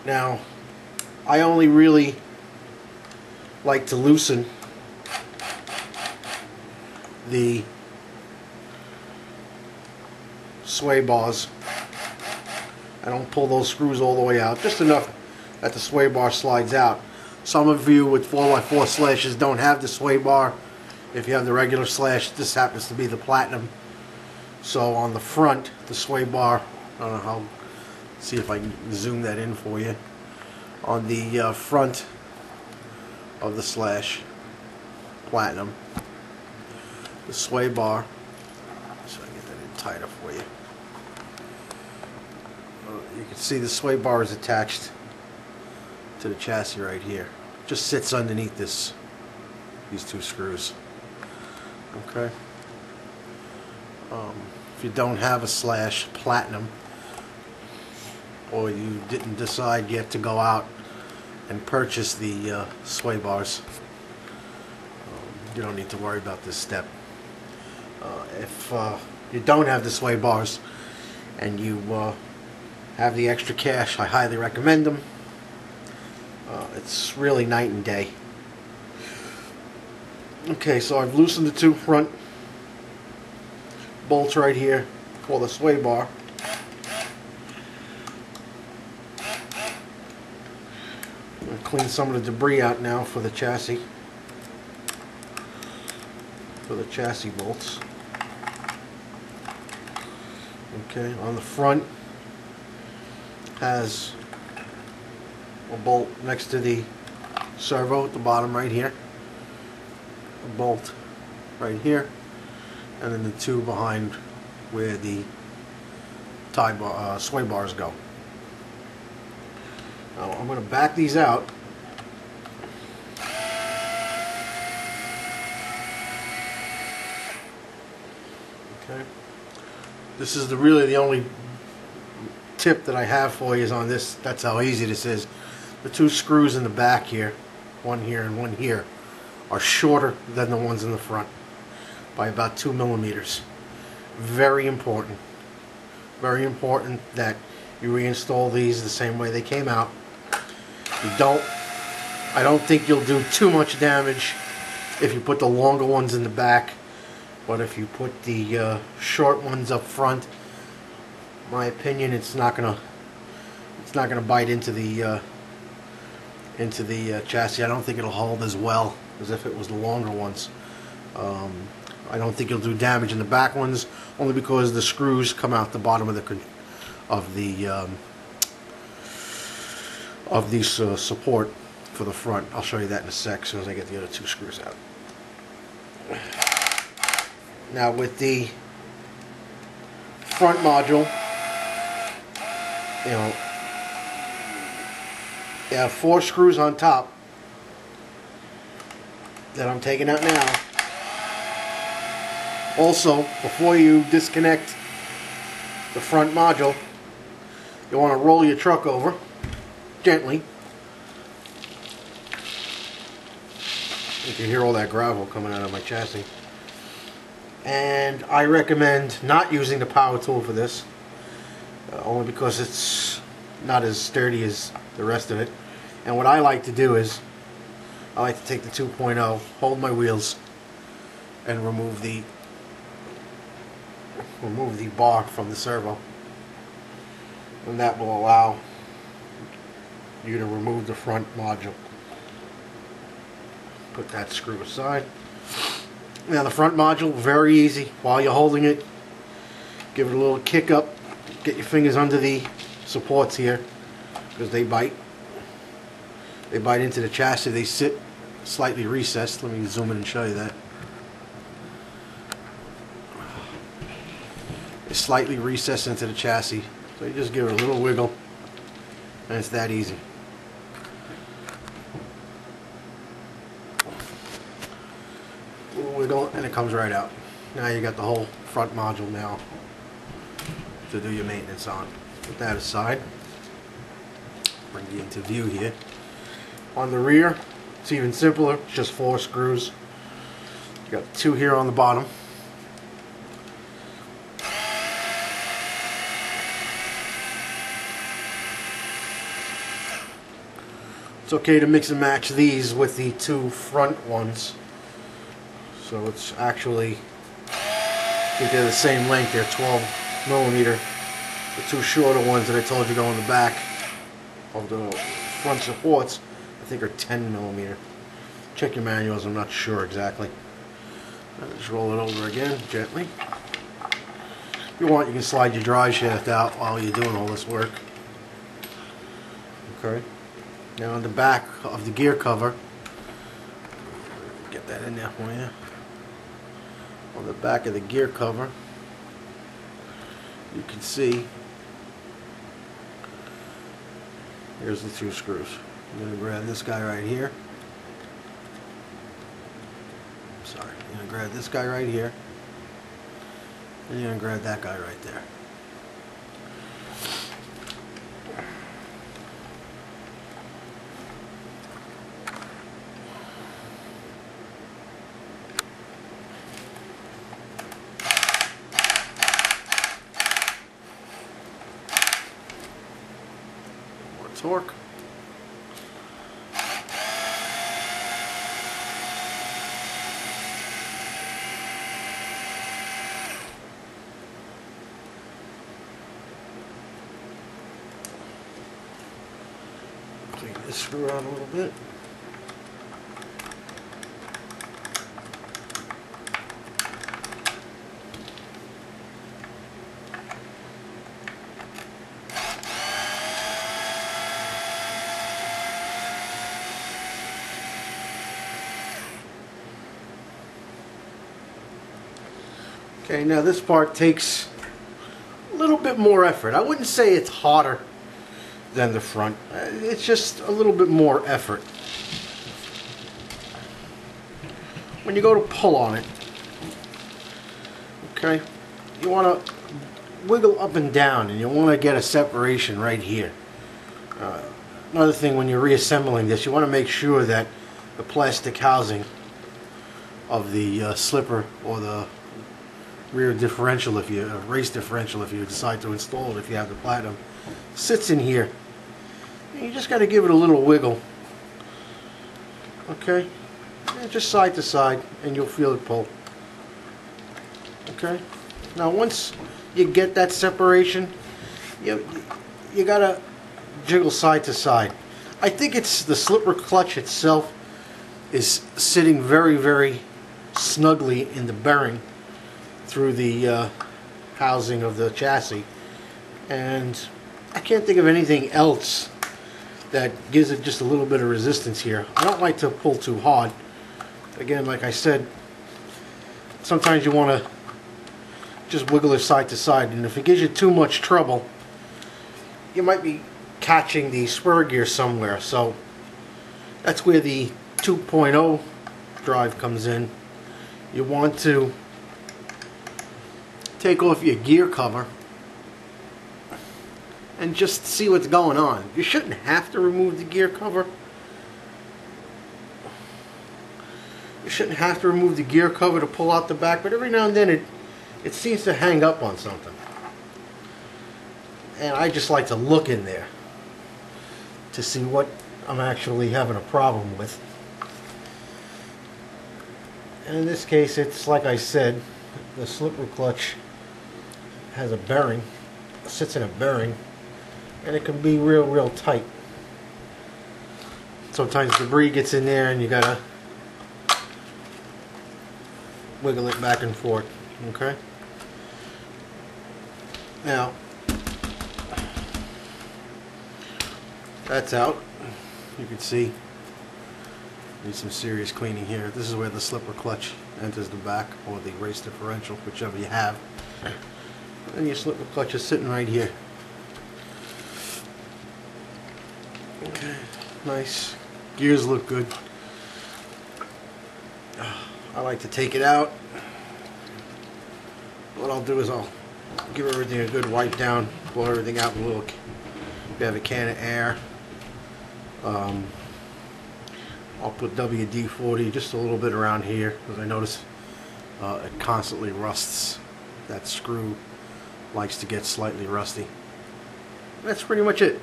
Now, I only really like to loosen the sway bars. I don't pull those screws all the way out, just enough that the sway bar slides out. Some of you with 4x4 slashes don't have the sway bar. If you have the regular slash, this happens to be the platinum. So on the front, the sway bar, I don't know how, see if I can zoom that in for you. On the front of the slash platinum, the sway bar, so I get that in tighter for you. You can see the sway bar is attached to the chassis right here. Just sits underneath these two screws. Okay. If you don't have a slash platinum, or you didn't decide yet to go out and purchase the sway bars, you don't need to worry about this step. If you don't have the sway bars and you have the extra cash, I highly recommend them. It's really night and day. Okay, so I've loosened the two front bolts right here for the sway bar. I'm going to clean some of the debris out now for the chassis. For the chassis bolts. Okay, on the front has a bolt next to the servo at the bottom right here. A bolt right here, and then the two behind where the sway bars go. Now I'm going to back these out. Okay. This is really the only tip that I have for you is on this. That's how easy this is. The two screws in the back here, one here and one here, are shorter than the ones in the front by about 2 millimeters. Very important. Very important that you reinstall these the same way they came out. I don't think you'll do too much damage if you put the longer ones in the back, but if you put the short ones up front, in my opinion, it's not gonna bite into the chassis. I don't think it'll hold as well as if it was the longer ones. I don't think you'll do damage in the back ones, only because the screws come out the bottom of the support for the front. I'll show you that in a sec as soon as I get the other two screws out. Now with the front module, you have 4 screws on top that I'm taking out now. Also, before you disconnect the front module, you want to roll your truck over gently. You can hear all that gravel coming out of my chassis. And I recommend not using the power tool for this, only because it's not as sturdy as the rest of it. And what I like to do is, I like to take the 2.0, hold my wheels, and remove the bar from the servo. And that will allow you to remove the front module. Put that screw aside. Now the front module, very easy. While you're holding it, give it a little kick up. Get your fingers under the supports here, because they bite. They bite into the chassis. They sit slightly recessed. Let me zoom in and show you that. They slightly recess into the chassis. So you just give it a little wiggle, and it's that easy. Wiggle, and it comes right out. Now you got the whole front module now to do your maintenance on. Put that aside. Bring you into view here. On the rear, it's even simpler. It's just 4 screws. You got 2 here on the bottom. It's okay to mix and match these with the two front ones. So it's actually, I think they're the same length. They're 12 millimeter. The two shorter ones that I told you go in the back of the front supports, I think are 10 millimeter. Check your manuals, I'm not sure exactly. Just roll it over again, gently. If you want, you can slide your drive shaft out while you're doing all this work. Okay. Now on the back of the gear cover, get that in there for you. On the back of the gear cover, you can see, here's the two screws. I'm going to grab this guy right here. Sorry, I'm going to grab this guy right here. And you're going to grab that guy right there. More torque. Clean this screw out a little bit. Okay, now this part takes a little bit more effort. I wouldn't say it's harder than the front. It's just a little bit more effort. When you go to pull on it, okay, you want to wiggle up and down, and you want to get a separation right here. Another thing, when you're reassembling this, you want to make sure that the plastic housing of the slipper or the rear differential, if you race differential, if you decide to install it, if you have the platinum, sits in here. And you just got to give it a little wiggle. Okay, and just side to side, and you'll feel it pull. Okay. Now once you get that separation, you gotta jiggle side to side. I think it's the slipper clutch itself is sitting very, very snugly in the bearing through the housing of the chassis, and I can't think of anything else that gives it just a little bit of resistance here. I don't like to pull too hard. Again, like I said, sometimes you want to just wiggle it side to side, and if it gives you too much trouble, you might be catching the spur gear somewhere. So that's where the 2.0 drive comes in. You want to take off your gear cover and just see what's going on. You shouldn't have to remove the gear cover. You shouldn't have to remove the gear cover to pull out the back, but every now and then it seems to hang up on something. And I just like to look in there to see what I'm actually having a problem with. And in this case, it's like I said, the slipper clutch has a bearing, sits in a bearing, and it can be real tight. Sometimes debris gets in there and you gotta wiggle it back and forth. Okay? Now, that's out. You can see needs some serious cleaning here. This is where the slipper clutch enters the back, or the race differential, whichever you have. And your slipper clutch is sitting right here. Okay, nice. Gears look good. I like to take it out. What I'll do is I'll give everything a good wipe down, blow everything out in a little, if you have a can of air. I'll put WD-40 just a little bit around here, because I notice it constantly rusts. That screw likes to get slightly rusty. That's pretty much it.